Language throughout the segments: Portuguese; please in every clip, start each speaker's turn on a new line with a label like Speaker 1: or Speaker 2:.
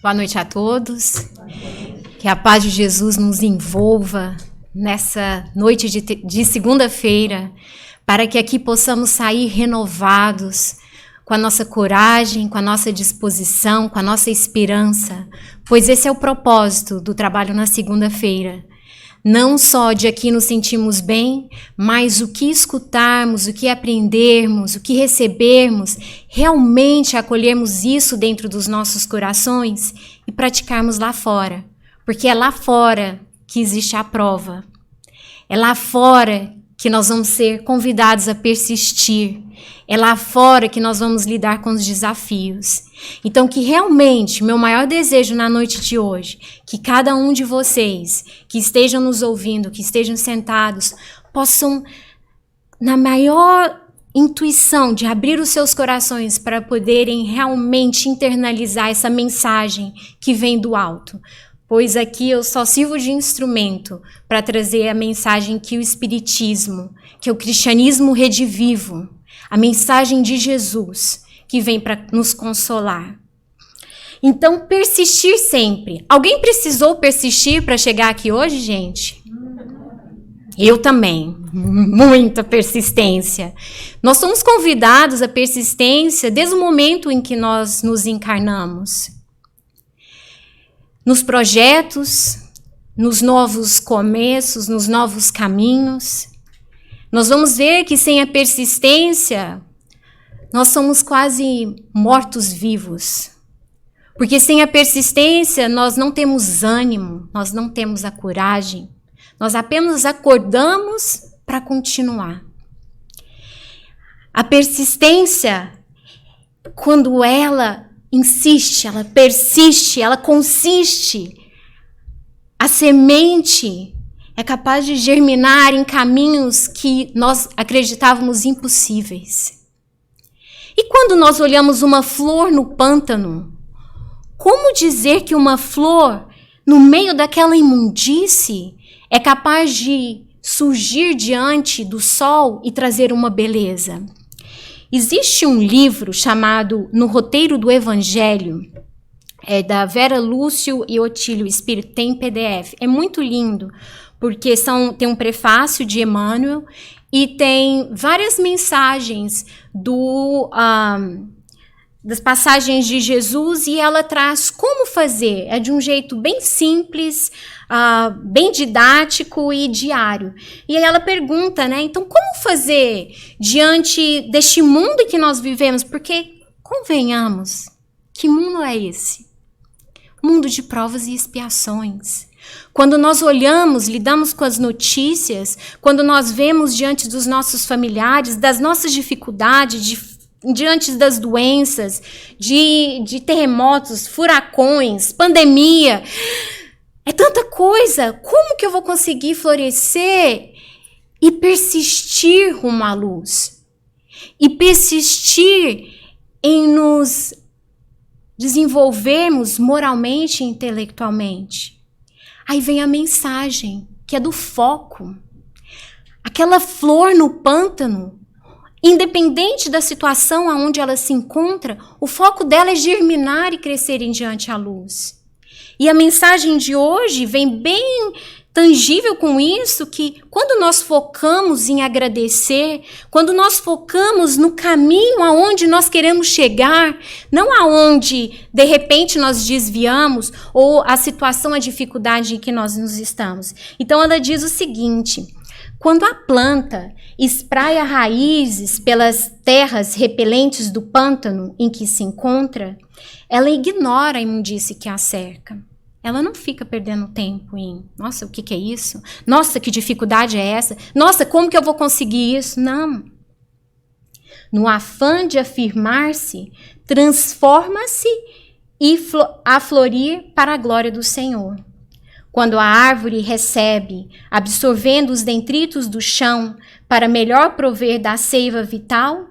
Speaker 1: Boa noite a todos. Que a paz de Jesus nos envolva nessa noite de segunda-feira, para que aqui possamos sair renovados, com a nossa coragem, com a nossa disposição, com a nossa esperança, pois esse é o propósito do trabalho na segunda-feira. Não só de aqui nos sentirmos bem, mas o que escutarmos, o que aprendermos, o que recebermos, realmente acolhermos isso dentro dos nossos corações e praticarmos lá fora. Porque é lá fora que existe a prova. É lá fora que nós vamos ser convidados a persistir. É lá fora que nós vamos lidar com os desafios. Então, que realmente, meu maior desejo na noite de hoje, que cada um de vocês que estejam nos ouvindo, que estejam sentados, possam, na maior intuição de abrir os seus corações para poderem realmente internalizar essa mensagem que vem do alto. Pois aqui eu só sirvo de instrumento para trazer a mensagem que o Espiritismo, que o cristianismo redivivo, a mensagem de Jesus, que vem para nos consolar. Então, persistir sempre. Alguém precisou persistir para chegar aqui hoje, gente? Eu também. Muita persistência. Nós somos convidados à persistência desde o momento em que nós nos encarnamos. Nos projetos, nos novos começos, nos novos caminhos. Nós vamos ver que sem a persistência, nós somos quase mortos-vivos. Porque sem a persistência, nós não temos ânimo, nós não temos a coragem. Nós apenas acordamos para continuar. A persistência, quando ela insiste, ela persiste, ela consiste. A semente é capaz de germinar em caminhos que nós acreditávamos impossíveis. E quando nós olhamos uma flor no pântano, como dizer que uma flor, no meio daquela imundície, é capaz de surgir diante do sol e trazer uma beleza? Existe um livro chamado No Roteiro do Evangelho, da Vera Lúcio e Otílio Espírito, tem PDF. É muito lindo, porque tem um prefácio de Emmanuel e tem várias mensagens das passagens de Jesus, e ela traz como fazer. É de um jeito bem simples, bem didático e diário. E aí ela pergunta, né? Então, como fazer diante deste mundo que nós vivemos? Porque, convenhamos, que mundo é esse? Mundo de provas e expiações. Quando nós olhamos, lidamos com as notícias, quando nós vemos diante dos nossos familiares, das nossas dificuldades, diante das doenças, de terremotos, furacões, pandemia, é tanta coisa. Como que eu vou conseguir florescer e persistir rumo à luz? E persistir em nos desenvolvermos moralmente e intelectualmente? Aí vem a mensagem, que é do foco. Aquela flor no pântano, independente da situação aonde ela se encontra, o foco dela é germinar e crescer em diante à luz. E a mensagem de hoje vem bem tangível com isso, que quando nós focamos em agradecer, quando nós focamos no caminho aonde nós queremos chegar, não aonde de repente nós desviamos ou a situação, a dificuldade em que nós nos estamos. Então ela diz o seguinte: quando a planta espraia raízes pelas terras repelentes do pântano em que se encontra, ela ignora a imundície que a cerca. Ela não fica perdendo tempo em, nossa, o que é isso? Nossa, que dificuldade é essa? Nossa, como que eu vou conseguir isso? Não. No afã de afirmar-se, transforma-se e a florir para a glória do Senhor. Quando a árvore recebe, absorvendo os detritos do chão para melhor prover da seiva vital,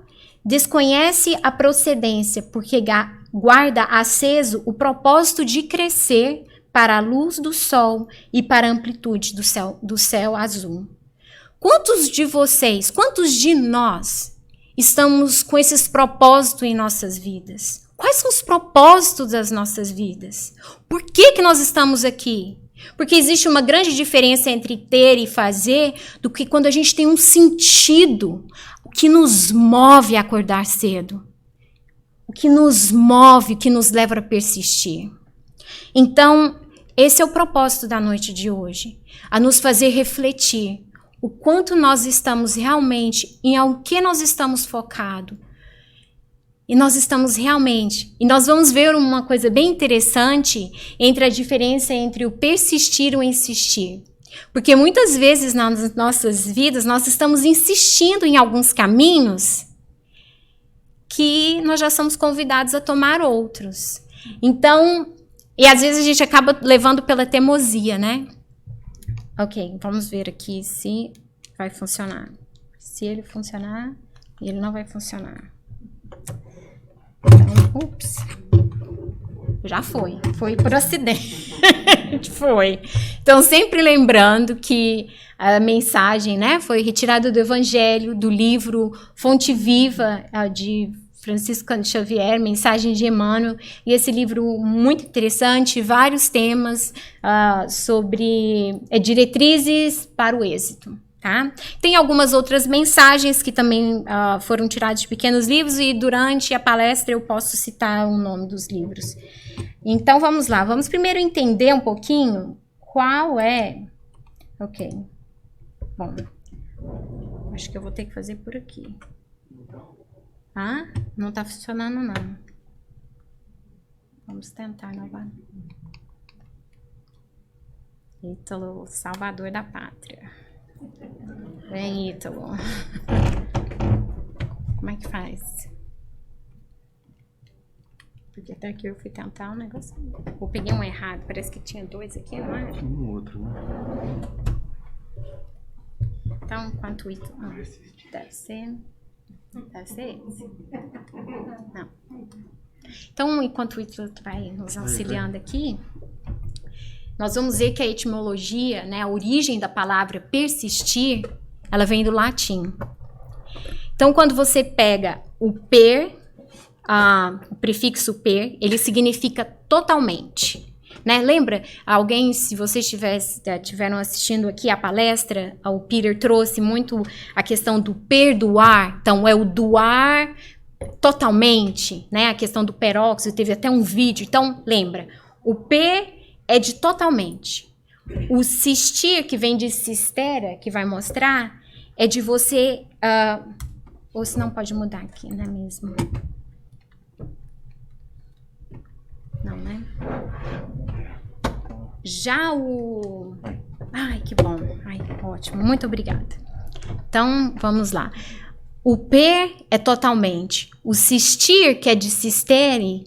Speaker 1: desconhece a procedência, porque guarda aceso o propósito de crescer para a luz do sol e para a amplitude do céu azul. Quantos de vocês, quantos de nós estamos com esses propósitos em nossas vidas? Quais são os propósitos das nossas vidas? Por que nós estamos aqui? Porque existe uma grande diferença entre ter e fazer do que quando a gente tem um sentido, o que nos move a acordar cedo, o que nos move, o que nos leva a persistir. Então, esse é o propósito da noite de hoje, a nos fazer refletir o quanto nós estamos realmente, em o que nós estamos focados. E nós estamos realmente, e nós vamos ver uma coisa bem interessante entre a diferença entre o persistir e o insistir. Porque muitas vezes nas nossas vidas nós estamos insistindo em alguns caminhos que nós já somos convidados a tomar outros. Então, e às vezes a gente acaba levando pela teimosia, né? Ok, vamos ver aqui se vai funcionar. Se ele funcionar, ele não vai funcionar. Então, ups, já foi por acidente, foi. Então, sempre lembrando que a mensagem, né, foi retirada do Evangelho, do livro Fonte Viva, de Francisco Xavier, Mensagem de Emmanuel, e esse livro muito interessante, vários temas sobre diretrizes para o êxito. Tá? Tem algumas outras mensagens que também foram tiradas de pequenos livros e durante a palestra eu posso citar o nome dos livros. Então vamos lá, vamos primeiro entender um pouquinho qual é... Ok, bom, acho que eu vou ter que fazer por aqui. Ah, não tá funcionando não. Vamos tentar novamente. Ítalo, salvador da pátria. Vem, Ítalo. Como é que faz? Porque até aqui eu fui tentar um negócio. Eu peguei um errado. Parece que tinha dois aqui, não é?
Speaker 2: Um outro, né?
Speaker 1: Então, enquanto o Ítalo... deve ser esse? Não. Então, enquanto o Ítalo vai nos auxiliando aqui... Nós vamos ver que a etimologia, né, a origem da palavra persistir, ela vem do latim. Então, quando você pega o per, o prefixo per, ele significa totalmente. Né? Lembra? Alguém, se vocês estiveram assistindo aqui a palestra, o Peter trouxe muito a questão do perdoar. Então, é o doar totalmente, né? A questão do peróxido, teve até um vídeo. Então, lembra, o per é de totalmente. O sistir, que vem de sistera, que vai mostrar, é de você... ou se não, pode mudar aqui, não é mesmo? Não, né? Já o... Ai, que bom. Ai, ótimo. Muito obrigada. Então, vamos lá. O per é totalmente. O sistir, que é de sistere,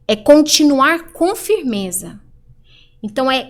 Speaker 1: é continuar com firmeza. Então, é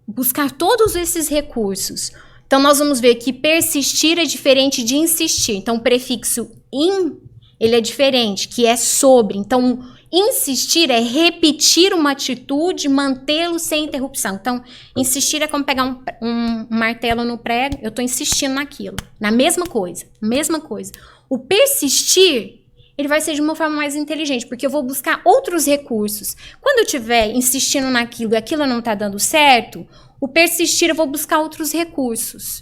Speaker 1: buscar todos esses recursos. Então, nós vamos ver que persistir é diferente de insistir. Então, o prefixo in, ele é diferente, que é sobre. Então, insistir é repetir uma atitude, mantê-lo sem interrupção. Então, insistir é como pegar um martelo no prego, eu estou insistindo naquilo. Na mesma coisa, mesma coisa. O persistir... ele vai ser de uma forma mais inteligente, porque eu vou buscar outros recursos. Quando eu estiver insistindo naquilo e aquilo não está dando certo, o persistir eu vou buscar outros recursos.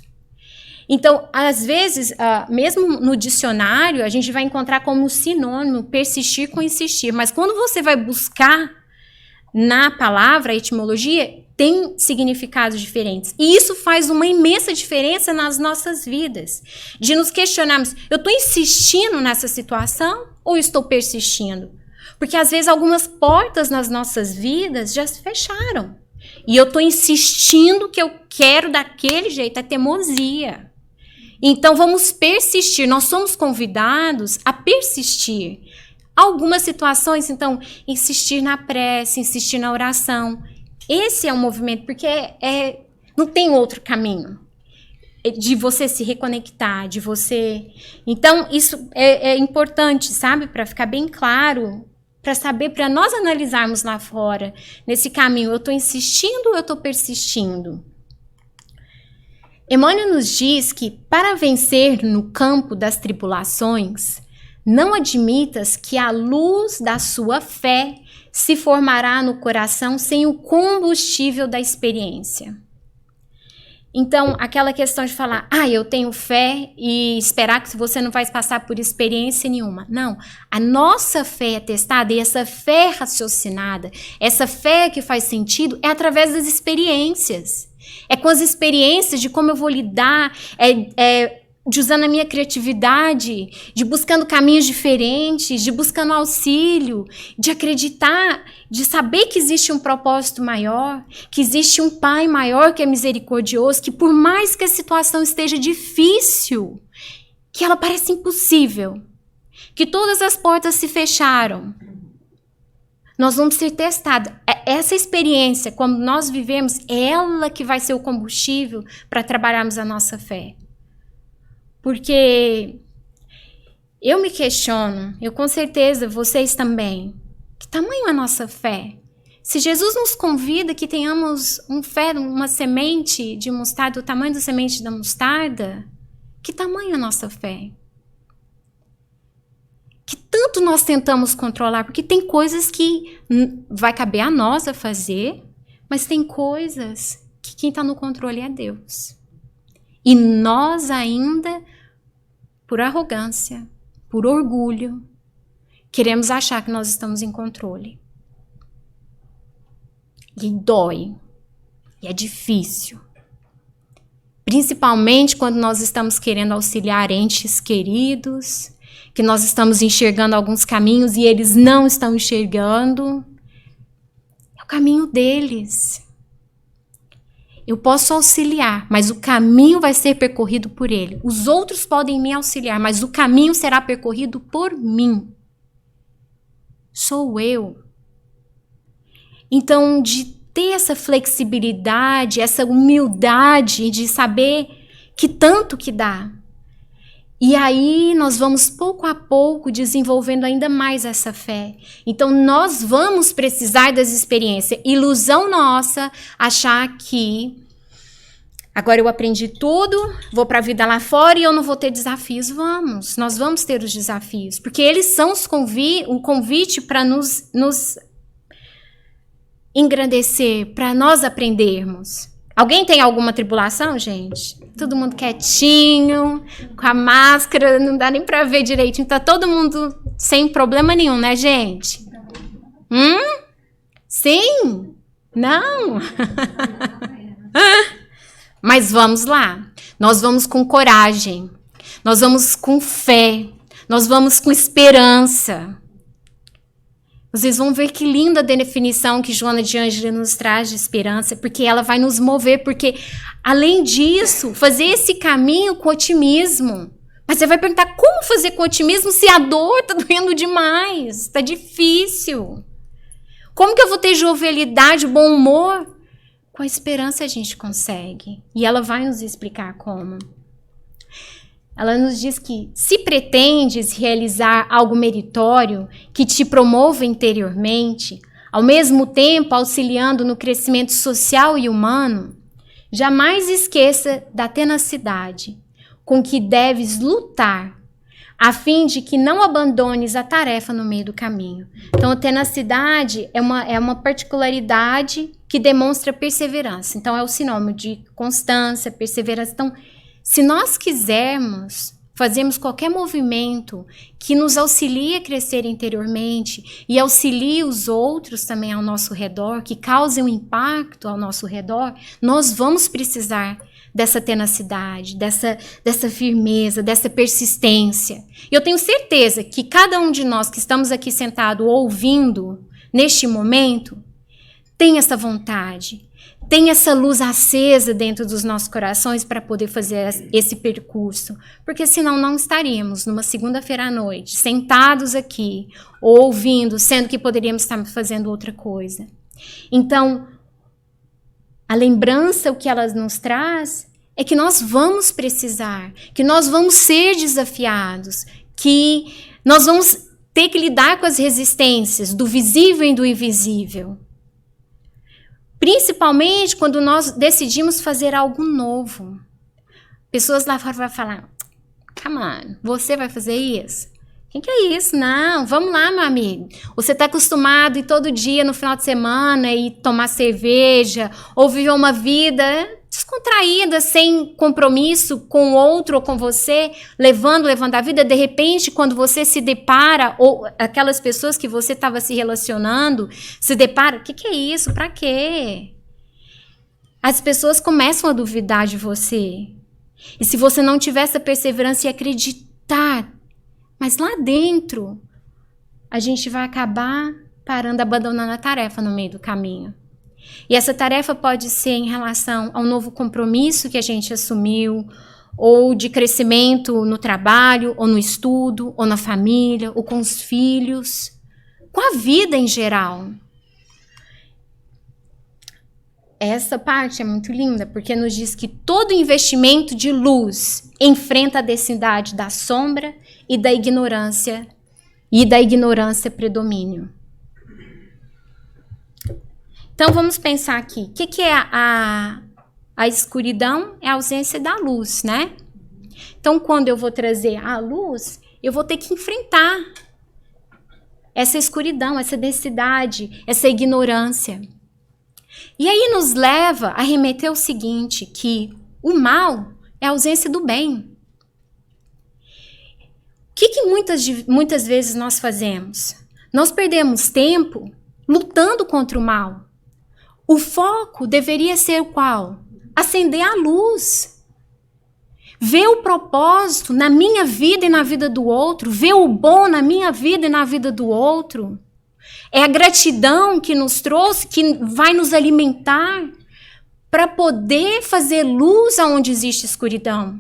Speaker 1: Então, às vezes, mesmo no dicionário, a gente vai encontrar como sinônimo persistir com insistir, mas quando você vai buscar na palavra, a etimologia, tem significados diferentes. E isso faz uma imensa diferença nas nossas vidas. De nos questionarmos, eu estou insistindo nessa situação ou estou persistindo? Porque às vezes algumas portas nas nossas vidas já se fecharam. E eu estou insistindo que eu quero daquele jeito, é teimosia. Então vamos persistir, nós somos convidados a persistir. Algumas situações, então, insistir na prece, insistir na oração. Esse é um movimento, porque não tem outro caminho de você se reconectar, de você... Então, isso é importante, sabe? Para ficar bem claro, para saber, para nós analisarmos lá fora, nesse caminho, eu estou insistindo ou eu estou persistindo? Emmanuel nos diz que para vencer no campo das tribulações, Não admitas que a luz da sua fé se formará no coração sem o combustível da experiência. Então, aquela questão de falar, eu tenho fé e esperar que você não vai passar por experiência nenhuma. Não, a nossa fé é testada e essa fé raciocinada, essa fé que faz sentido é através das experiências. É com as experiências de como eu vou lidar, de usando a minha criatividade, de buscando caminhos diferentes, de buscando auxílio, de acreditar, de saber que existe um propósito maior, que existe um Pai maior que é misericordioso, que por mais que a situação esteja difícil, que ela parece impossível, que todas as portas se fecharam, nós vamos ser testados. Essa experiência, como nós vivemos, é ela que vai ser o combustível para trabalharmos a nossa fé. Porque eu me questiono, eu com certeza, vocês também, que tamanho é a nossa fé? Se Jesus nos convida que tenhamos uma semente de mostarda, o tamanho da semente da mostarda, que tamanho é a nossa fé? Que tanto nós tentamos controlar, porque tem coisas que vai caber a nós a fazer, mas tem coisas que quem está no controle é Deus. E nós ainda, por arrogância, por orgulho, queremos achar que nós estamos em controle. E dói. E é difícil. Principalmente quando nós estamos querendo auxiliar entes queridos, que nós estamos enxergando alguns caminhos e eles não estão enxergando. É o caminho deles. Eu posso auxiliar, mas o caminho vai ser percorrido por ele. Os outros podem me auxiliar, mas o caminho será percorrido por mim. Sou eu. Então, de ter essa flexibilidade, essa humildade de saber que tanto que dá. E aí nós vamos pouco a pouco desenvolvendo ainda mais essa fé. Então nós vamos precisar das experiências. Ilusão nossa achar que agora eu aprendi tudo, vou para a vida lá fora e eu não vou ter desafios. Nós vamos ter os desafios, porque eles são o convite para nos engrandecer, para nós aprendermos. Alguém tem alguma tribulação, gente? Todo mundo quietinho, com a máscara, não dá nem para ver direitinho. Tá todo mundo sem problema nenhum, né, gente? Sim? Não? Mas vamos lá. Nós vamos com coragem. Nós vamos com fé. Nós vamos com esperança. Vocês vão ver que linda a definição que Joana de Ângelo nos traz de esperança, porque ela vai nos mover, porque, além disso, fazer esse caminho com otimismo. Mas você vai perguntar, como fazer com otimismo se a dor está doendo demais? Está difícil. Como que eu vou ter jovialidade, bom humor? Com a esperança a gente consegue. E ela vai nos explicar como. Ela nos diz que se pretendes realizar algo meritório que te promova interiormente, ao mesmo tempo auxiliando no crescimento social e humano, jamais esqueça da tenacidade com que deves lutar, a fim de que não abandones a tarefa no meio do caminho. Então, a tenacidade é uma particularidade que demonstra perseverança. Então, é o sinônimo de constância, perseverança. Então, se nós quisermos, fazermos qualquer movimento que nos auxilie a crescer interiormente e auxilie os outros também ao nosso redor, que cause um impacto ao nosso redor, nós vamos precisar dessa tenacidade, dessa firmeza, dessa persistência. E eu tenho certeza que cada um de nós que estamos aqui sentado ouvindo neste momento tem essa vontade, tem essa luz acesa dentro dos nossos corações para poder fazer esse percurso. Porque senão não estaríamos numa segunda-feira à noite, sentados aqui, ouvindo, sendo que poderíamos estar fazendo outra coisa. Então, a lembrança, o que ela nos traz, é que nós vamos precisar, que nós vamos ser desafiados, que nós vamos ter que lidar com as resistências do visível e do invisível. Principalmente quando nós decidimos fazer algo novo. Pessoas lá fora vão falar, come on, você vai fazer isso? Que é isso? Não, vamos lá, meu amigo. Você está acostumado a ir todo dia no final de semana e tomar cerveja ou viver uma vida descontraída, sem compromisso com o outro ou com você, levando a vida. De repente, quando você se depara, ou aquelas pessoas que você estava se relacionando, se depara, o que é isso? Para quê? As pessoas começam a duvidar de você. E se você não tiver essa perseverança e acreditar, mas lá dentro, a gente vai acabar parando, abandonando a tarefa no meio do caminho. E essa tarefa pode ser em relação ao novo compromisso que a gente assumiu, ou de crescimento no trabalho, ou no estudo, ou na família, ou com os filhos, com a vida em geral. Essa parte é muito linda, porque nos diz que todo investimento de luz enfrenta a densidade da sombra e da ignorância predomínio. Então vamos pensar aqui, o que é a escuridão? É a ausência da luz, né? Então quando eu vou trazer a luz, eu vou ter que enfrentar essa escuridão, essa densidade, essa ignorância. E aí nos leva a remeter ao seguinte, que o mal é a ausência do bem. O que muitas vezes nós fazemos? Nós perdemos tempo lutando contra o mal. O foco deveria ser o qual? Acender a luz. Ver o propósito na minha vida e na vida do outro. Ver o bom na minha vida e na vida do outro. É a gratidão que nos trouxe, que vai nos alimentar para poder fazer luz aonde existe escuridão.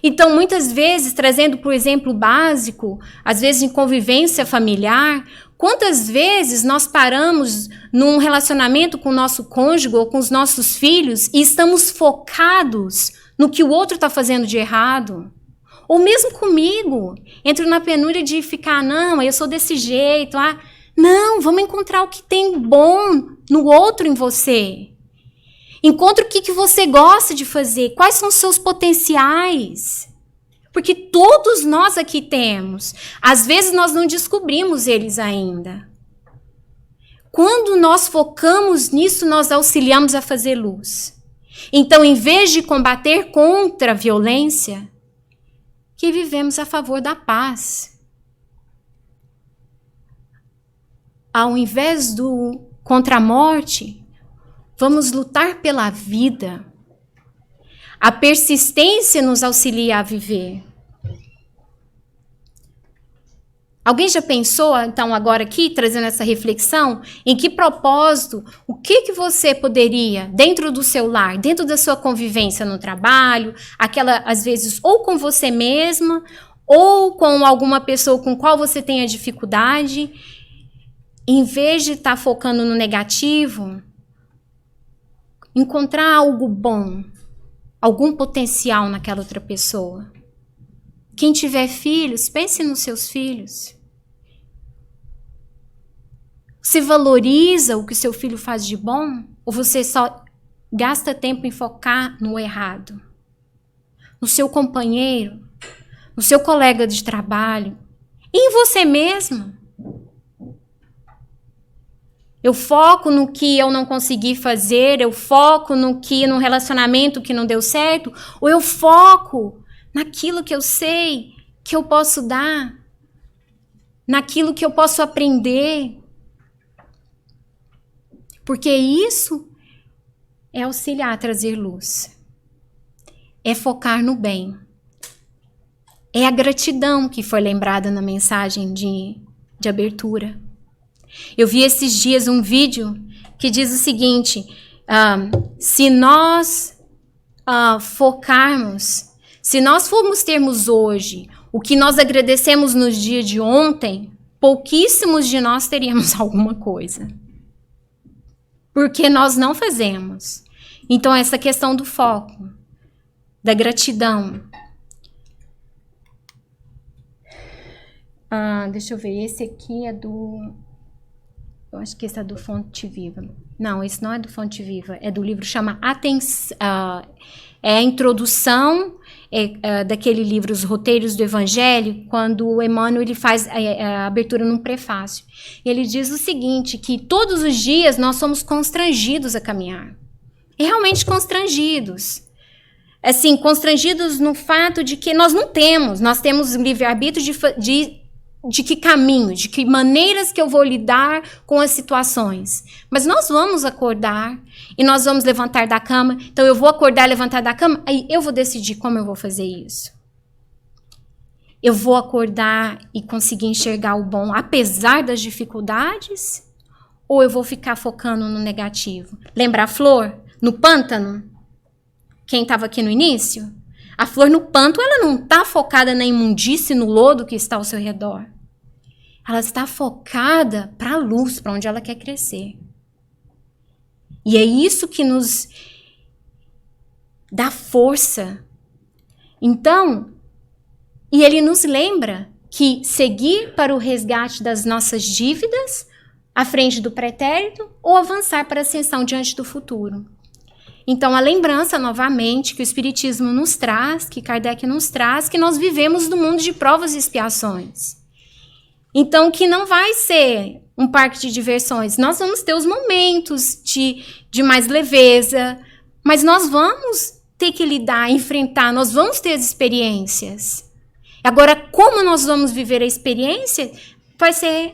Speaker 1: Então, muitas vezes, trazendo por exemplo básico, às vezes em convivência familiar, quantas vezes nós paramos num relacionamento com o nosso cônjuge ou com os nossos filhos e estamos focados no que o outro está fazendo de errado? Ou mesmo comigo, entro na penúria de ficar, não, eu sou desse jeito, não, vamos encontrar o que tem bom no outro em você. Encontre o que você gosta de fazer, quais são os seus potenciais. Porque todos nós aqui temos. Às vezes nós não descobrimos eles ainda. Quando nós focamos nisso, nós auxiliamos a fazer luz. Então, em vez de combater contra a violência, que vivemos a favor da paz. Ao invés do contra a morte, vamos lutar pela vida. A persistência nos auxilia a viver. Alguém já pensou, então, agora aqui, trazendo essa reflexão, em que propósito, o que você poderia, dentro do seu lar, dentro da sua convivência no trabalho, aquela, às vezes, ou com você mesma, ou com alguma pessoa com qual você tenha dificuldade, em vez de estar focando no negativo, encontrar algo bom, algum potencial naquela outra pessoa. Quem tiver filhos, pense nos seus filhos. Você valoriza o que seu filho faz de bom? Ou você só gasta tempo em focar no errado? No seu companheiro? No seu colega de trabalho? E em você mesmo? Eu foco no que eu não consegui fazer, eu foco no relacionamento que não deu certo, ou eu foco naquilo que eu sei que eu posso dar, naquilo que eu posso aprender. Porque isso é auxiliar a trazer luz. É focar no bem. É a gratidão que foi lembrada na mensagem de abertura. Eu vi esses dias um vídeo que diz o seguinte, se nós focarmos, se nós formos termos hoje o que nós agradecemos nos dias de ontem, pouquíssimos de nós teríamos alguma coisa. Porque nós não fazemos. Então, essa questão do foco, da gratidão. Deixa eu ver, esse aqui é do... Eu acho que esse é do Fonte Viva. Não, esse não é do Fonte Viva. É do livro, chama é a introdução daquele livro, Os Roteiros do Evangelho, quando o Emmanuel ele faz a abertura num prefácio. Ele diz o seguinte, que todos os dias nós somos constrangidos a caminhar. E realmente constrangidos. Assim, constrangidos no fato de que nós temos livre-arbítrio de que caminho, de que maneiras que eu vou lidar com as situações. Mas nós vamos acordar e nós vamos levantar da cama. Então eu vou acordar e levantar da cama, aí eu vou decidir como eu vou fazer isso. Eu vou acordar e conseguir enxergar o bom apesar das dificuldades? Ou eu vou ficar focando no negativo? Lembra a flor no pântano? Quem estava aqui no início? A flor no pântano, ela não está focada na imundície, no lodo que está ao seu redor. Ela está focada para a luz, para onde ela quer crescer. E é isso que nos dá força. Então, e ele nos lembra que seguir para o resgate das nossas dívidas, à frente do pretérito, ou avançar para a ascensão diante do futuro. Então, a lembrança, novamente, que o Espiritismo nos traz, que Kardec nos traz, que nós vivemos no mundo de provas e expiações. Então, que não vai ser um parque de diversões. Nós vamos ter os momentos de mais leveza, mas nós vamos ter que lidar, enfrentar, nós vamos ter as experiências. Agora, como nós vamos viver a experiência, vai ser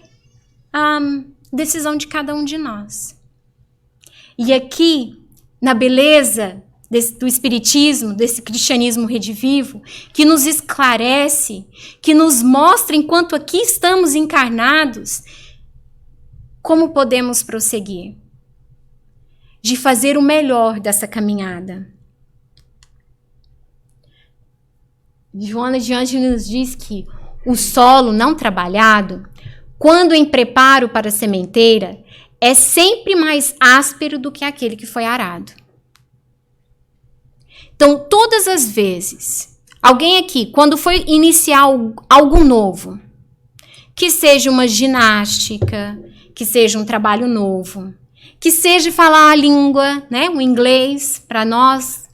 Speaker 1: a decisão de cada um de nós. E aqui, na beleza do Espiritismo, desse cristianismo redivivo, que nos esclarece, que nos mostra, enquanto aqui estamos encarnados, como podemos prosseguir, de fazer o melhor dessa caminhada. Joana de Ângeles nos diz que o solo não trabalhado, quando em preparo para a sementeira, é sempre mais áspero do que aquele que foi arado. Então, todas as vezes, alguém aqui, quando foi iniciar algo novo, que seja uma ginástica, que seja um trabalho novo, que seja falar a língua, né, o inglês, para nós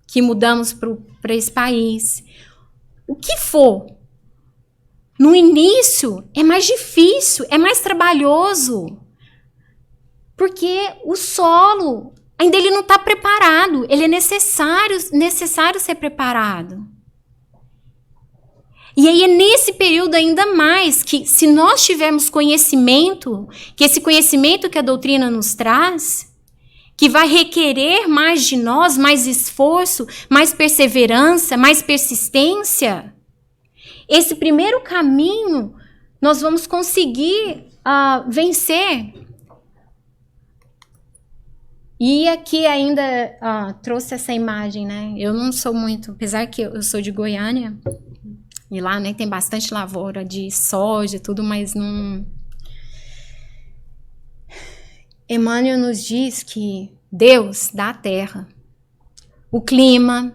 Speaker 1: que mudamos para esse país, o que for, no início é mais difícil, é mais trabalhoso, porque o solo ainda ele não está preparado, ele é necessário ser preparado. E aí é nesse período ainda mais que, se nós tivermos conhecimento, que esse conhecimento que a doutrina nos traz, que vai requerer mais de nós, mais esforço, mais perseverança, mais persistência, esse primeiro caminho nós vamos conseguir vencer. E aqui ainda trouxe essa imagem, né? Eu não sou muito, apesar que eu sou de Goiânia, e lá, né, tem bastante lavoura de soja e tudo, mas não... Emmanuel nos diz que Deus dá a terra, o clima,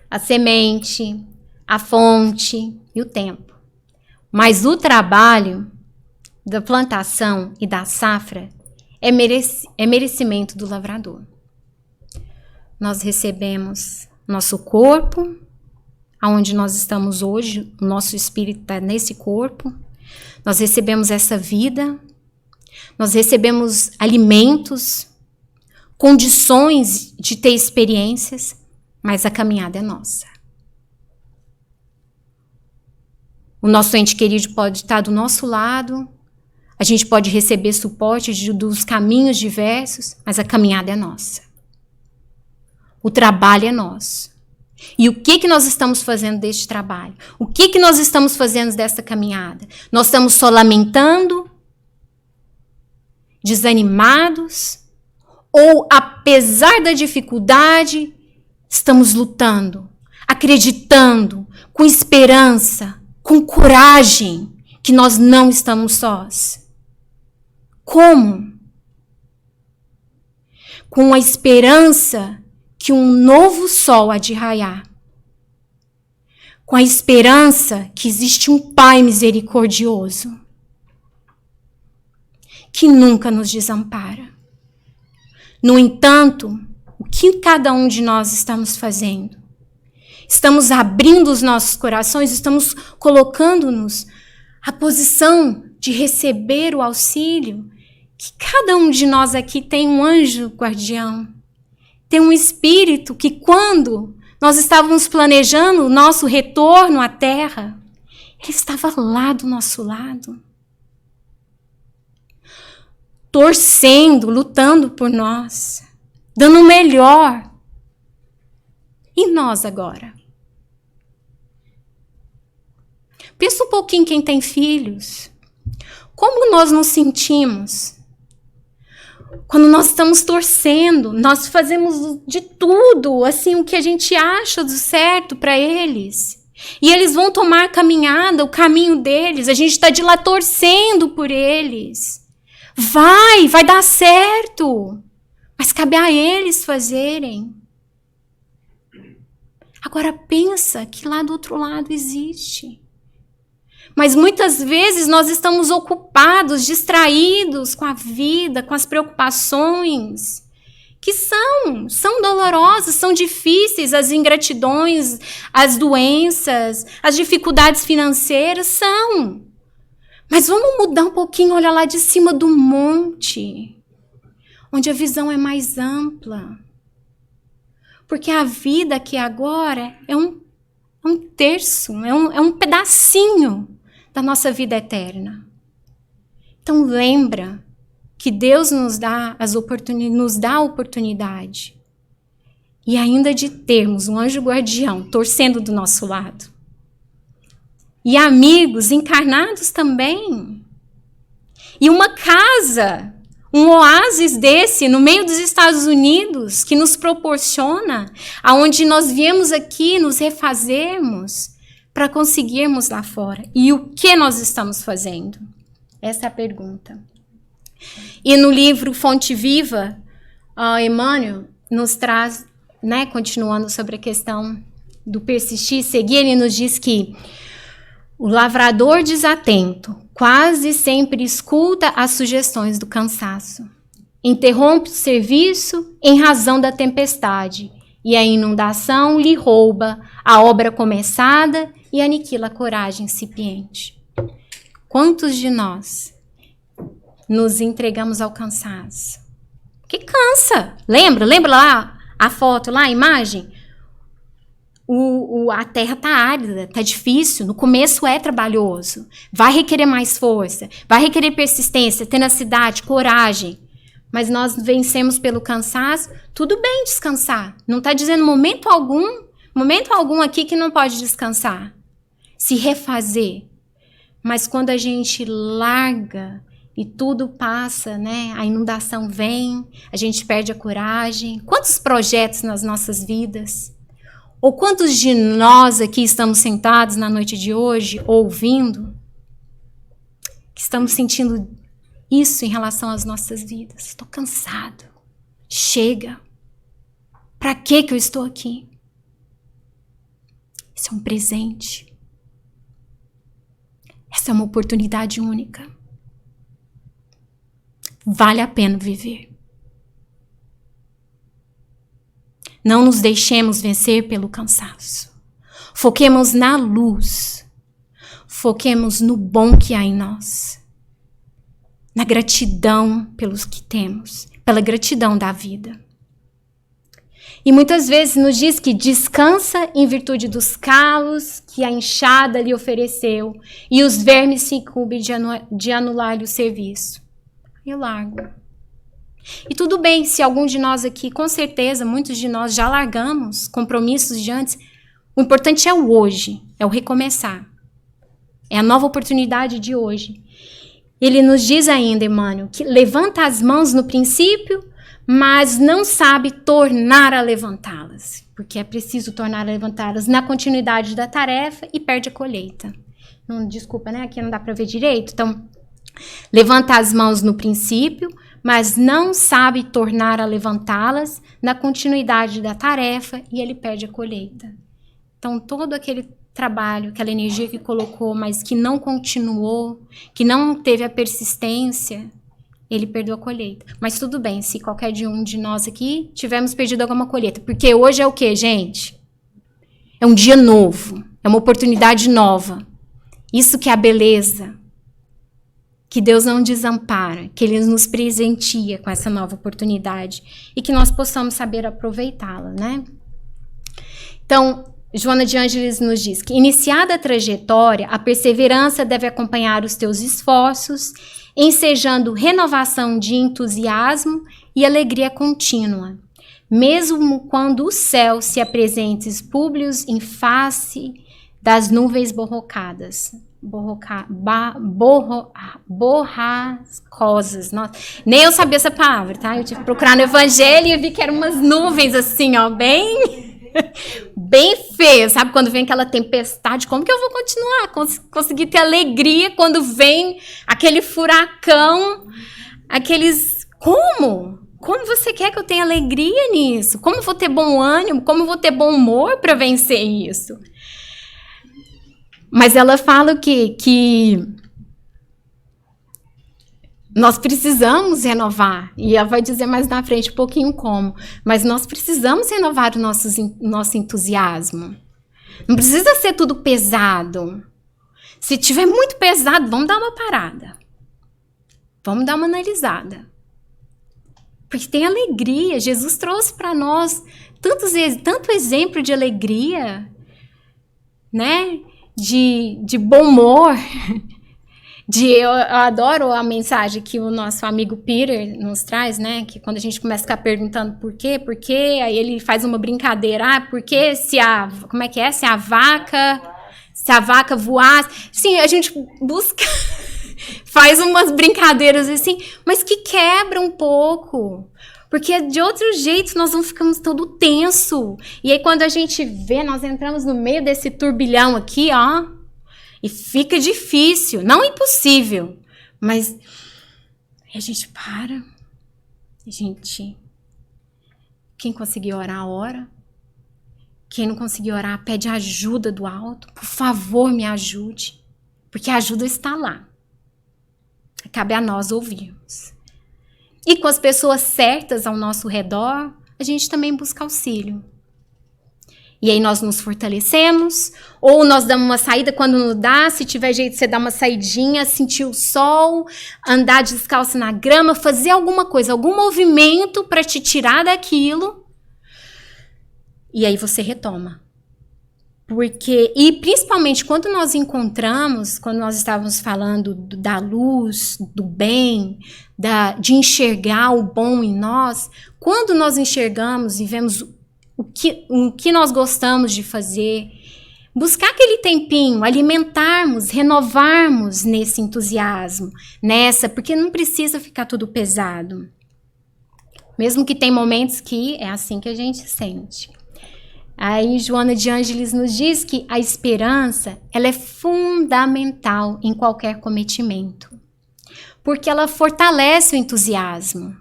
Speaker 1: a semente, a fonte e o tempo. Mas o trabalho da plantação e da safra é merecimento do lavrador. Nós recebemos nosso corpo, aonde nós estamos hoje, o nosso espírito está nesse corpo. Nós recebemos essa vida, nós recebemos alimentos, condições de ter experiências, mas a caminhada é nossa. O nosso ente querido pode estar do nosso lado, a gente pode receber suporte dos caminhos diversos, mas a caminhada é nossa. O trabalho é nosso. E o que nós estamos fazendo deste trabalho? O que nós estamos fazendo dessa caminhada? Nós estamos só lamentando, desanimados, ou apesar da dificuldade, estamos lutando, acreditando, com esperança, com coragem, que nós não estamos sós. Como? Com a esperança que um novo sol há de raiar. Com a esperança que existe um Pai misericordioso, que nunca nos desampara. No entanto, o que cada um de nós estamos fazendo? Estamos abrindo os nossos corações, estamos colocando-nos à posição de receber o auxílio, que cada um de nós aqui tem um anjo guardião, tem um espírito que quando nós estávamos planejando o nosso retorno à terra, ele estava lá do nosso lado, torcendo, lutando por nós, dando o melhor. E nós agora? Pensa um pouquinho quem tem filhos. Como nós nos sentimos quando nós estamos torcendo, nós fazemos de tudo, assim, o que a gente acha do certo para eles. E eles vão tomar a caminhada, o caminho deles. A gente está de lá torcendo por eles. Vai dar certo. Mas cabe a eles fazerem. Agora pensa que lá do outro lado existe. Mas muitas vezes nós estamos ocupados, distraídos com a vida, com as preocupações, que são dolorosas, são difíceis, as ingratidões, as doenças, as dificuldades financeiras são. Mas vamos mudar um pouquinho, olhar lá de cima do monte, onde a visão é mais ampla. Porque a vida aqui agora é um terço, é um pedacinho da nossa vida eterna. Então lembra que Deus nos dá a oportunidade e ainda de termos um anjo guardião torcendo do nosso lado. E amigos encarnados também. E uma casa, um oásis desse no meio dos Estados Unidos que nos proporciona, aonde nós viemos aqui nos refazermos para conseguirmos lá fora. E o que nós estamos fazendo? Essa é a pergunta. E no livro Fonte Viva, Emmanuel nos traz, continuando sobre a questão do persistir, seguir, ele nos diz que o lavrador desatento quase sempre escuta as sugestões do cansaço. Interrompe o serviço em razão da tempestade, e a inundação lhe rouba a obra começada e aniquila a coragem incipiente. Quantos de nós nos entregamos ao cansaço? Que cansa. Lembra lá a foto, lá a imagem? A terra está árida, está difícil, no começo é trabalhoso, vai requerer mais força, vai requerer persistência, tenacidade, coragem, mas nós vencemos pelo cansaço. Tudo bem descansar, não está dizendo momento algum aqui que não pode descansar, se refazer, mas quando a gente larga e tudo passa, a inundação vem, a gente perde a coragem. Quantos projetos nas nossas vidas? Ou quantos de nós aqui estamos sentados na noite de hoje, ouvindo, que estamos sentindo isso em relação às nossas vidas? Estou cansado. Chega. Para que eu estou aqui? Isso é um presente. Essa é uma oportunidade única. Vale a pena viver. Não nos deixemos vencer pelo cansaço. Foquemos na luz. Foquemos no bom que há em nós. Na gratidão pelos que temos. Pela gratidão da vida. E muitas vezes nos diz que descansa em virtude dos calos que a enxada lhe ofereceu e os vermes se incumbem de anular-lhe o serviço. Eu largo. E tudo bem, se algum de nós aqui, com certeza, muitos de nós já largamos compromissos de antes. O importante é o hoje, é o recomeçar. É a nova oportunidade de hoje. Ele nos diz ainda, Emmanuel, que levanta as mãos no princípio, mas não sabe tornar a levantá-las. Porque é preciso tornar a levantá-las na continuidade da tarefa e perde a colheita. Desculpa, aqui não dá para ver direito. Então, levanta as mãos no princípio, mas não sabe tornar a levantá-las na continuidade da tarefa e ele perde a colheita. Então, todo aquele trabalho, aquela energia que colocou, mas que não continuou, que não teve a persistência, Ele perdeu a colheita. Mas tudo bem, se qualquer um de nós aqui tivermos perdido alguma colheita. Porque hoje é o quê, gente? É um dia novo. É uma oportunidade nova. Isso que é a beleza. Que Deus não desampara. Que Ele nos presenteia com essa nova oportunidade. E que nós possamos saber aproveitá-la, né? Então, Joana de Ângeles nos diz que, iniciada a trajetória, a perseverança deve acompanhar os teus esforços, ensejando renovação de entusiasmo e alegria contínua, mesmo quando o céu se apresente públicos em face das nuvens borrascosas. Nossa, nem eu sabia essa palavra, tá? Eu tive que procurar no Evangelho e vi que eram umas nuvens assim, ó, bem feia, sabe? Quando vem aquela tempestade, como que eu vou continuar? Conseguir ter alegria quando vem aquele furacão, aqueles... Como? Como você quer que eu tenha alegria nisso? Como vou ter bom ânimo? Como vou ter bom humor para vencer isso? Mas ela fala que nós precisamos renovar, e ela vai dizer mais na frente um pouquinho como, mas nós precisamos renovar o nosso entusiasmo. Não precisa ser tudo pesado. Se tiver muito pesado, vamos dar uma parada. Vamos dar uma analisada. Porque tem alegria. Jesus trouxe para nós tanto exemplo de alegria, né? De bom humor. Eu adoro a mensagem que o nosso amigo Peter nos traz, né? Que quando a gente começa a ficar perguntando por quê, aí ele faz uma brincadeira. Ah, por que como é que é? Se a vaca voasse. Sim, a gente busca, faz umas brincadeiras assim, mas que quebra um pouco. Porque de outro jeito nós não ficamos todo tenso. E aí quando a gente vê, nós entramos no meio desse turbilhão aqui, ó. E fica difícil, não impossível, mas a gente para, quem conseguir orar, ora. Quem não conseguir orar, pede ajuda do alto. Por favor, me ajude, porque a ajuda está lá. Cabe a nós ouvirmos. E com as pessoas certas ao nosso redor, a gente também busca auxílio. E aí nós nos fortalecemos, ou nós damos uma saída quando não dá, se tiver jeito você dá uma saidinha, sentir o sol, andar descalço na grama, fazer alguma coisa, algum movimento para te tirar daquilo. E aí você retoma. E principalmente quando nós estávamos falando da luz, do bem, de enxergar o bom em nós, quando nós enxergamos e vemos o que nós gostamos de fazer, buscar aquele tempinho, alimentarmos, renovarmos nesse entusiasmo, porque não precisa ficar tudo pesado. Mesmo que tem momentos que é assim que a gente sente. Aí Joana de Ângeles nos diz que a esperança, ela é fundamental em qualquer cometimento, porque ela fortalece o entusiasmo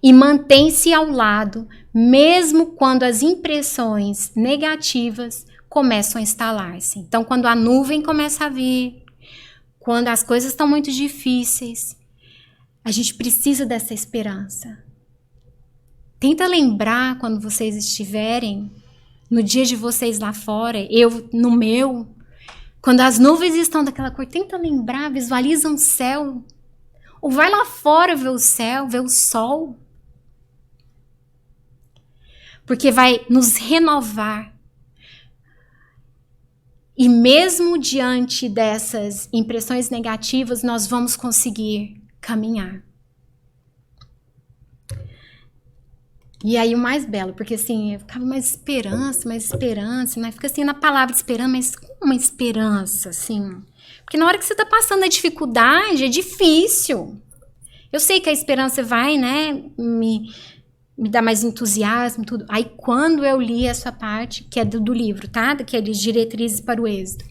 Speaker 1: e mantém-se ao lado, mesmo quando as impressões negativas começam a instalar-se. Então, quando a nuvem começa a vir, quando as coisas estão muito difíceis, a gente precisa dessa esperança. Tenta lembrar quando vocês estiverem no dia de vocês lá fora, eu no meu, quando as nuvens estão daquela cor, tenta lembrar, visualiza um céu, ou vai lá fora ver o céu, ver o sol, porque vai nos renovar. E mesmo diante dessas impressões negativas, nós vamos conseguir caminhar. E aí o mais belo, porque assim, eu ficava mais esperança, né? Fica assim na palavra esperança, mas como uma esperança, assim? Porque na hora que você tá passando a dificuldade, é difícil. Eu sei que a esperança vai, né, me dá mais entusiasmo, tudo. Aí quando eu li essa parte, que é do livro, tá? Daqueles Diretrizes para o Êxito,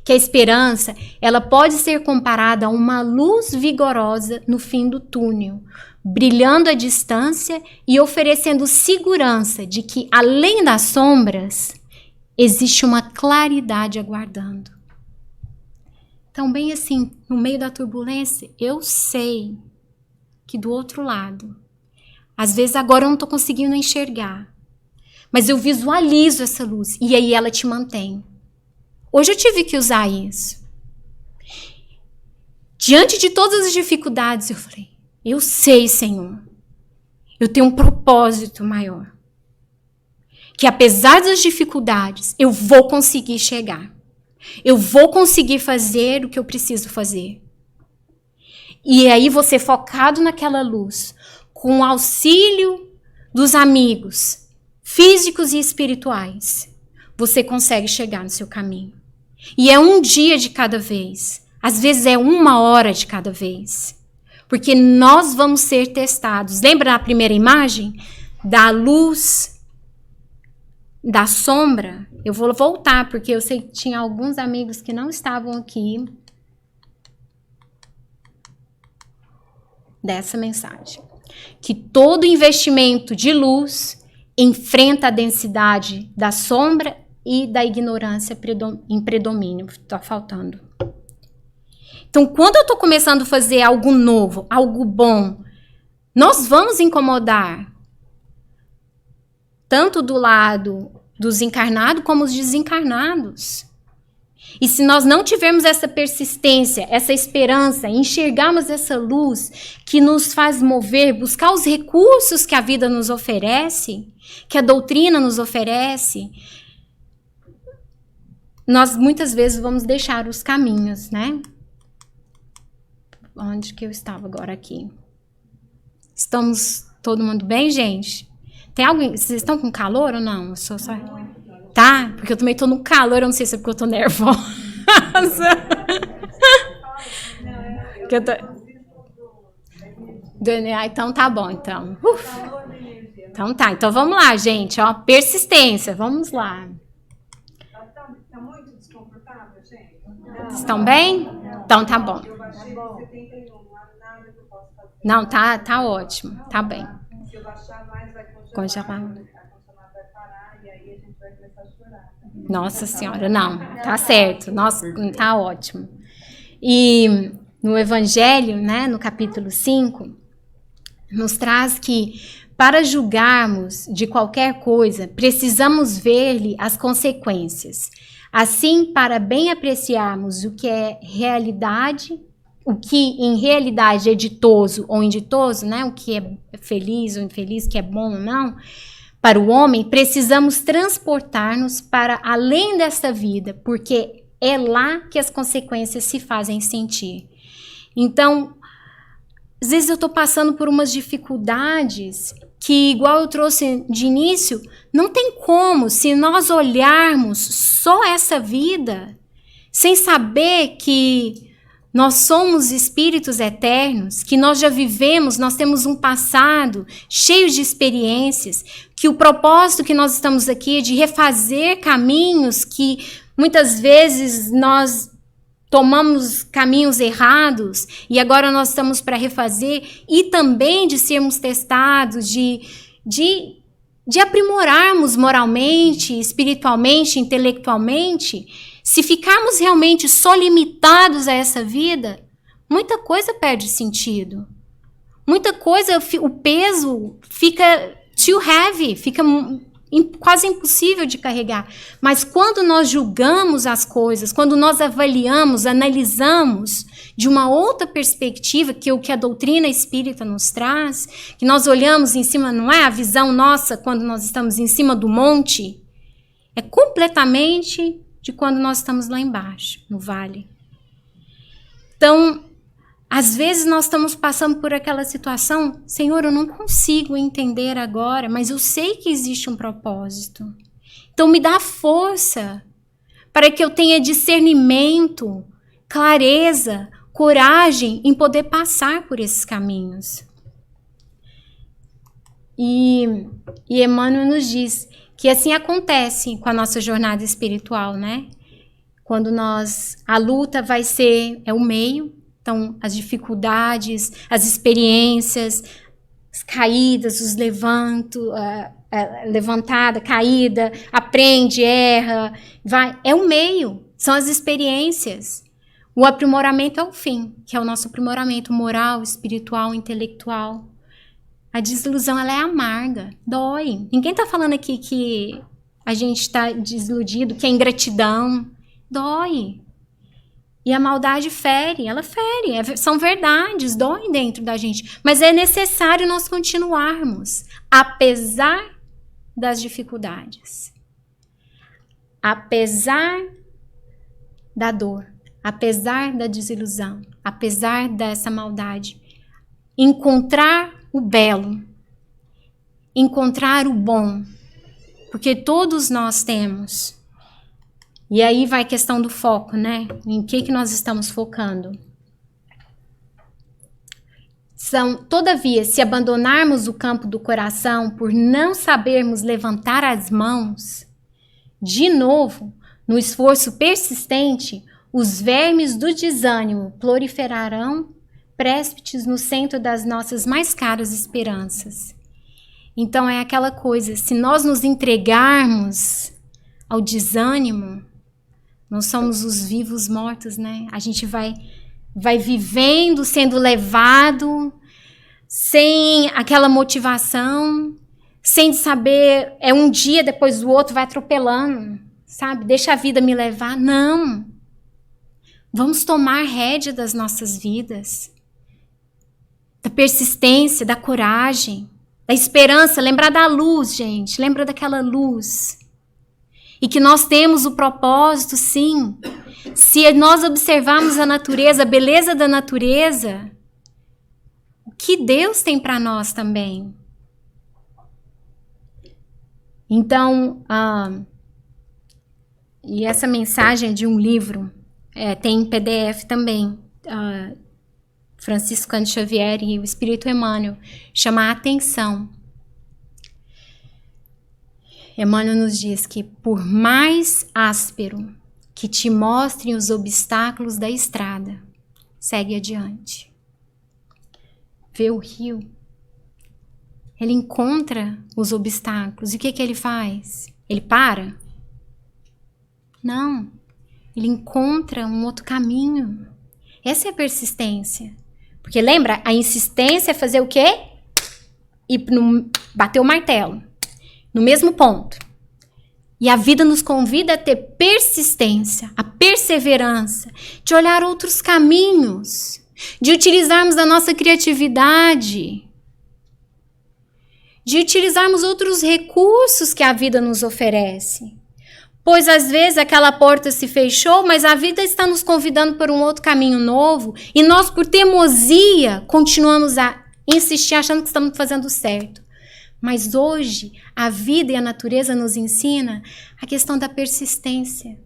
Speaker 1: que a esperança, ela pode ser comparada a uma luz vigorosa no fim do túnel, brilhando à distância e oferecendo segurança de que, além das sombras, existe uma claridade aguardando. Então, bem assim, no meio da turbulência, eu sei que do outro lado. Às vezes agora eu não estou conseguindo enxergar, mas eu visualizo essa luz e aí ela te mantém. Hoje eu tive que usar isso. Diante de todas as dificuldades, eu falei, eu sei, Senhor, eu tenho um propósito maior. Que apesar das dificuldades, eu vou conseguir chegar. Eu vou conseguir fazer o que eu preciso fazer. E aí você focado naquela luz, com o auxílio dos amigos, físicos e espirituais, você consegue chegar no seu caminho. E é um dia de cada vez. Às vezes é 1 hora de cada vez. Porque nós vamos ser testados. Lembra na primeira imagem? Da luz, da sombra. Eu vou voltar, porque eu sei que tinha alguns amigos que não estavam aqui. Dessa mensagem. Que todo investimento de luz enfrenta a densidade da sombra e da ignorância em predomínio. Está faltando. Então, quando eu estou começando a fazer algo novo, algo bom, nós vamos incomodar tanto do lado dos encarnados como os desencarnados. E se nós não tivermos essa persistência, essa esperança, enxergarmos essa luz que nos faz mover, buscar os recursos que a vida nos oferece, que a doutrina nos oferece, nós muitas vezes vamos deixar os caminhos, né? Onde que eu estava agora aqui? Estamos todo mundo bem, gente? Tem alguém? Vocês estão com calor ou não? Eu sou só... Tá? Porque eu também tô no calor, eu não sei se é porque eu tô nervosa. Que eu tô... Então tá bom, então. Então tá, então vamos lá, gente, ó, persistência, vamos lá.
Speaker 2: Tá muito desconfortável, gente?
Speaker 1: Estão bem? Então tá bom.
Speaker 2: Eu baixei 71, não há nada que eu possa fazer.
Speaker 1: Não, tá ótimo, tá bem.
Speaker 2: Se eu baixar mais, vai congelar.
Speaker 1: Congelar.
Speaker 2: Vai parar e aí a gente vai começar a chorar.
Speaker 1: Nossa Senhora, não, tá certo, nossa, tá ótimo. E no Evangelho, né, no capítulo 5, nos traz que para julgarmos de qualquer coisa, precisamos ver-lhe as consequências. Assim, para bem apreciarmos o que é realidade, o que em realidade é ditoso ou inditoso, né, o que é feliz ou infeliz, o que é bom ou não, para o homem, precisamos transportar-nos para além desta vida, porque é lá que as consequências se fazem sentir. Então, às vezes eu estou passando por umas dificuldades que, igual eu trouxe de início, não tem como, se nós olharmos só essa vida, sem saber que nós somos espíritos eternos, que nós já vivemos, nós temos um passado cheio de experiências, que o propósito que nós estamos aqui é de refazer caminhos que muitas vezes nós tomamos caminhos errados e agora nós estamos para refazer, e também de sermos testados, de aprimorarmos moralmente, espiritualmente, intelectualmente. Se ficarmos realmente só limitados a essa vida, muita coisa perde sentido. Muita coisa, o peso fica too heavy, fica quase impossível de carregar. Mas quando nós julgamos as coisas, quando nós avaliamos, analisamos de uma outra perspectiva, que é o que a doutrina espírita nos traz, que nós olhamos em cima, não é a visão nossa quando nós estamos em cima do monte, é completamente de quando nós estamos lá embaixo, no vale. Então, às vezes nós estamos passando por aquela situação, Senhor, eu não consigo entender agora, mas eu sei que existe um propósito. Então me dá força para que eu tenha discernimento, clareza, coragem em poder passar por esses caminhos. E Emmanuel nos diz que assim acontece com a nossa jornada espiritual, né? Quando a luta vai ser, é o meio, então as dificuldades, as experiências, as caídas, os levantada, caída, aprende, erra, vai, é o meio, são as experiências. O aprimoramento é o fim, que é o nosso aprimoramento moral, espiritual, intelectual. A desilusão, ela é amarga, dói. Ninguém está falando aqui que a gente está desiludido, que é ingratidão. Dói. E a maldade fere, ela fere. São verdades, dói dentro da gente. Mas é necessário nós continuarmos, apesar das dificuldades. Apesar da dor, apesar da desilusão, apesar dessa maldade. Encontrar o belo, encontrar o bom, porque todos nós temos. E aí vai a questão do foco, né? Em que nós estamos focando? Todavia, se abandonarmos o campo do coração por não sabermos levantar as mãos, de novo, no esforço persistente, os vermes do desânimo proliferarão préspites no centro das nossas mais caras esperanças. Então é aquela coisa, se nós nos entregarmos ao desânimo, nós somos os vivos mortos, né? A gente vai vivendo, sendo levado, sem aquela motivação, sem saber, é um dia depois do outro, vai atropelando, sabe? Deixa a vida me levar. Não. Vamos tomar rédea das nossas vidas. Da persistência, da coragem, da esperança. Lembrar da luz, gente. Lembra daquela luz. E que nós temos o propósito, sim. Se nós observarmos a natureza, a beleza da natureza, o que Deus tem para nós também. Então, e essa mensagem é de um livro, tem em PDF também, Francisco Cândido Xavier e o Espírito Emmanuel, chama a atenção. Emmanuel nos diz que por mais áspero que te mostrem os obstáculos da estrada, segue adiante. Vê o rio. Ele encontra os obstáculos. E o que ele faz? Ele para? Não. Ele encontra um outro caminho. Essa é a persistência. Porque lembra, a insistência é fazer o quê? E bater o martelo. No mesmo ponto. E a vida nos convida a ter persistência, a perseverança, de olhar outros caminhos, de utilizarmos a nossa criatividade, de utilizarmos outros recursos que a vida nos oferece. Pois às vezes aquela porta se fechou, mas a vida está nos convidando por um outro caminho novo e nós, por teimosia, continuamos a insistir achando que estamos fazendo certo. Mas hoje a vida e a natureza nos ensina a questão da persistência.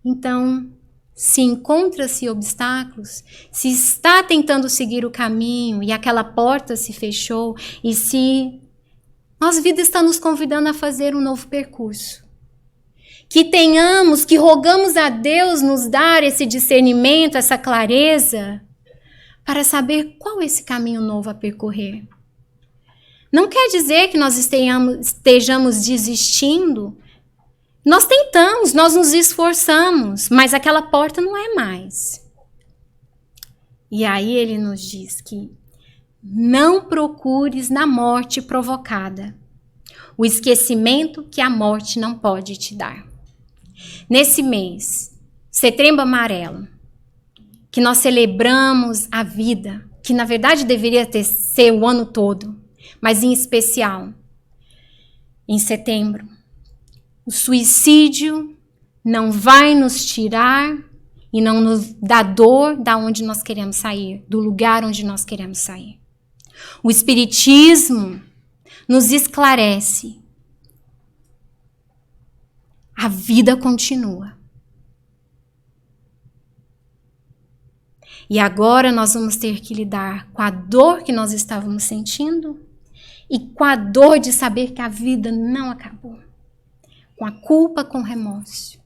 Speaker 1: Então, se encontra-se obstáculos, se está tentando seguir o caminho e aquela porta se fechou, e se nossa vida está nos convidando a fazer um novo percurso. Que rogamos a Deus nos dar esse discernimento, essa clareza, para saber qual é esse caminho novo a percorrer. Não quer dizer que nós estejamos desistindo. Nós tentamos, nós nos esforçamos, mas aquela porta não é mais. E aí ele nos diz que não procures na morte provocada o esquecimento que a morte não pode te dar. Nesse mês, Setembro Amarelo, que nós celebramos a vida, que na verdade deveria ser o ano todo, mas em especial, em setembro, o suicídio não vai nos tirar e não nos dá dor da onde nós queremos sair, do lugar onde nós queremos sair. O Espiritismo nos esclarece. A vida continua. E agora nós vamos ter que lidar com a dor que nós estávamos sentindo e com a dor de saber que a vida não acabou. Com a culpa, com o remorso.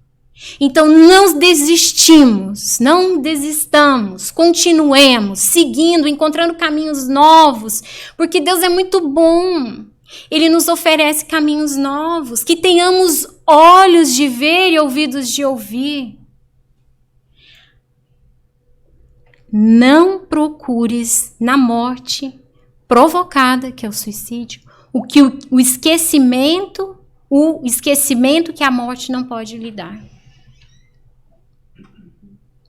Speaker 1: Então não desistimos, não desistamos, continuemos seguindo, encontrando caminhos novos, porque Deus é muito bom. Ele nos oferece caminhos novos, que tenhamos olhos de ver e ouvidos de ouvir. não procures na morte provocada, que é o suicídio, o esquecimento que a morte não pode lhe dar.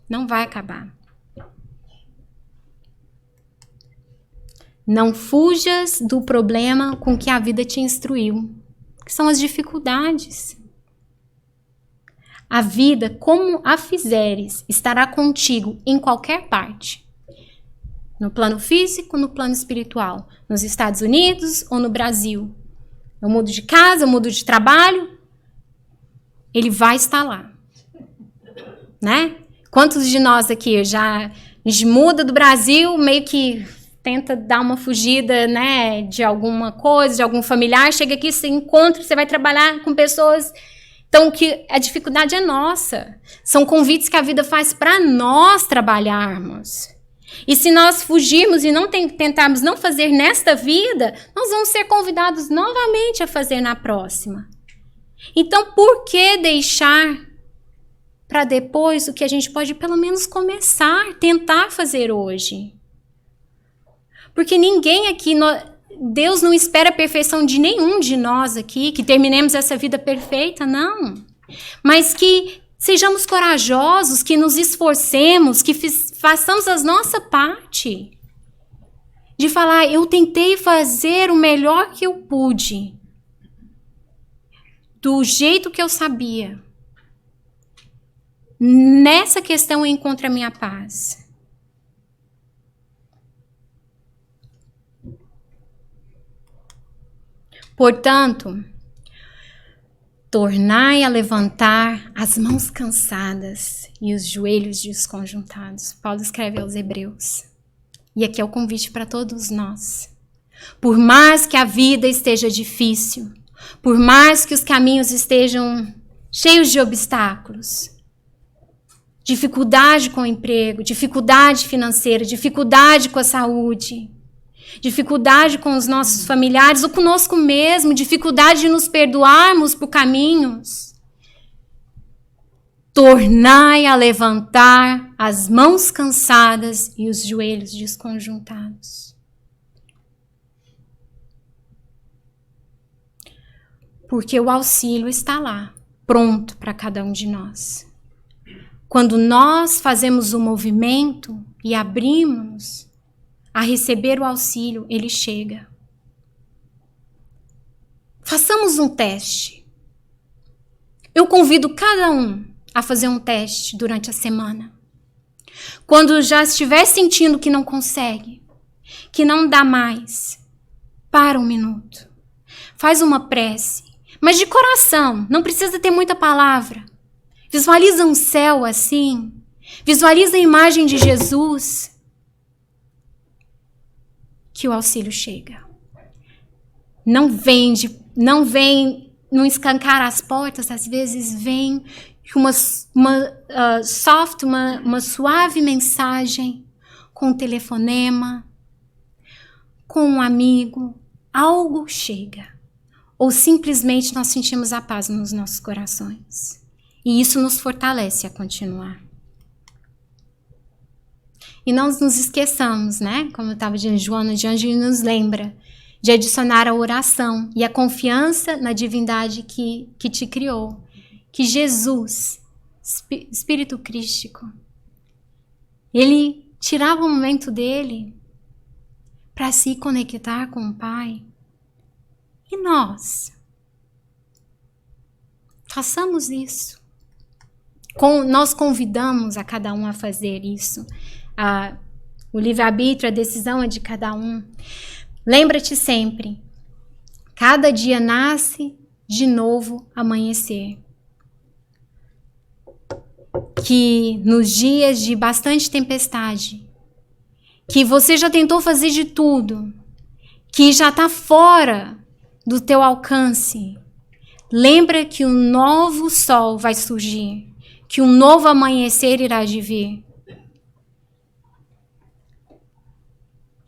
Speaker 1: Não vai acabar. Não fujas do problema com que a vida te instruiu, que são as dificuldades. A vida, como a fizeres, estará contigo em qualquer parte. No plano físico, no plano espiritual. Nos Estados Unidos ou no Brasil. Eu mudo de casa, eu mudo de trabalho. Ele vai estar lá. Né? Quantos de nós aqui a gente muda do Brasil, meio que tenta dar uma fugida, né, de alguma coisa, de algum familiar. Chega aqui, você encontra, você vai trabalhar com pessoas... Então, que a dificuldade é nossa. São convites que a vida faz para nós trabalharmos. E se nós fugirmos e não tentarmos não fazer nesta vida, nós vamos ser convidados novamente a fazer na próxima. Então, por que deixar para depois o que a gente pode pelo menos começar, tentar fazer hoje? Porque ninguém aqui... Deus não espera a perfeição de nenhum de nós aqui, que terminemos essa vida perfeita, não. Mas que sejamos corajosos, que nos esforcemos, que façamos a nossa parte. De falar, eu tentei fazer o melhor que eu pude. Do jeito que eu sabia. Nessa questão eu encontro a minha paz. Portanto, tornai a levantar as mãos cansadas e os joelhos desconjuntados. Paulo escreve aos Hebreus. E aqui é o convite para todos nós. Por mais que a vida esteja difícil, por mais que os caminhos estejam cheios de obstáculos, dificuldade com o emprego, dificuldade financeira, dificuldade com a saúde, dificuldade com os nossos familiares ou conosco mesmo, dificuldade de nos perdoarmos por caminhos. Tornai a levantar as mãos cansadas e os joelhos desconjuntados. Porque o auxílio está lá, pronto para cada um de nós. Quando nós fazemos o movimento e abrimos a receber o auxílio, ele chega. Façamos um teste. Eu convido cada um a fazer um teste durante a semana. Quando já estiver sentindo que não consegue, que não dá mais, para um minuto. Faz uma prece, mas de coração, não precisa ter muita palavra. Visualiza um céu assim, visualiza a imagem de Jesus, que o auxílio chega. Não vem não escancar as portas, às vezes vem uma suave mensagem, com um telefonema, com um amigo, algo chega. Ou simplesmente nós sentimos a paz nos nossos corações. E isso nos fortalece a continuar. E não nos esqueçamos, né? Como eu estava dizendo, Joana de Anjos nos lembra de adicionar a oração e a confiança na divindade que te criou. Que Jesus, Espírito Crístico, ele tirava o momento dele para se conectar com o Pai. E nós? Façamos isso. Nós convidamos a cada um a fazer isso. O livre-arbítrio, a decisão é de cada um. Lembra-te sempre, cada dia nasce de novo amanhecer. Que nos dias de bastante tempestade, que você já tentou fazer de tudo, que já está fora do teu alcance, lembra que um novo sol vai surgir, que um novo amanhecer irá de vir.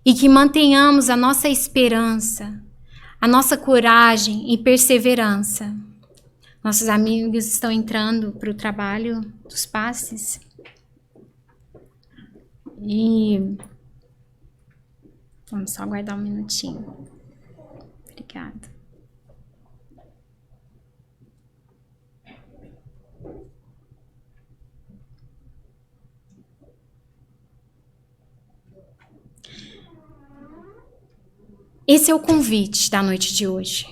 Speaker 1: E que mantenhamos a nossa esperança, a nossa coragem e perseverança. Nossos amigos estão entrando para o trabalho dos passes. E vamos só aguardar um minutinho. Obrigada. Esse é o convite da noite de hoje.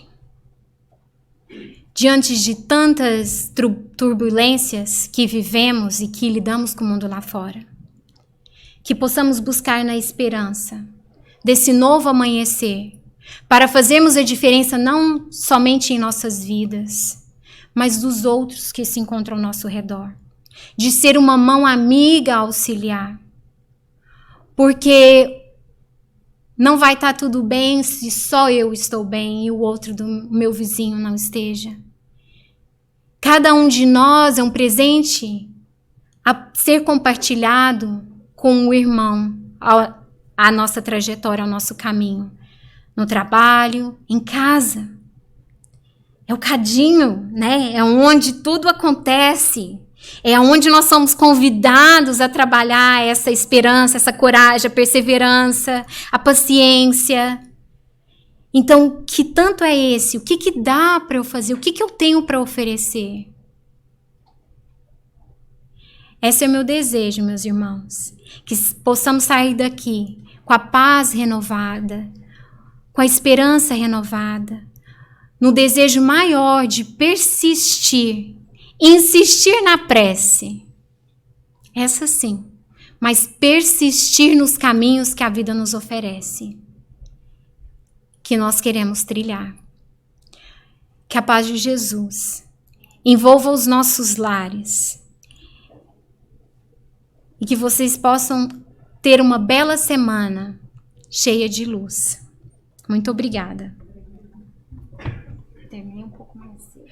Speaker 1: Diante de tantas turbulências que vivemos e que lidamos com o mundo lá fora, que possamos buscar na esperança desse novo amanhecer, para fazermos a diferença não somente em nossas vidas, mas dos outros que se encontram ao nosso redor. De ser uma mão amiga auxiliar. Porque não vai estar tudo bem se só eu estou bem e o outro do meu vizinho não esteja. Cada um de nós é um presente a ser compartilhado com o irmão, a nossa trajetória, ao nosso caminho. No trabalho, em casa. É o cadinho, né? É onde tudo acontece. É onde nós somos convidados a trabalhar essa esperança, essa coragem, a perseverança, a paciência. Então, que tanto é esse? O que dá para eu fazer? O que eu tenho para oferecer? Esse é o meu desejo, meus irmãos. Que possamos sair daqui com a paz renovada, com a esperança renovada, no desejo maior de persistir, insistir na prece. Essa sim, mas persistir nos caminhos que a vida nos oferece, que nós queremos trilhar. Que a paz de Jesus envolva os nossos lares e que vocês possam ter uma bela semana cheia de luz. Muito obrigada. Terminei um pouco mais cedo.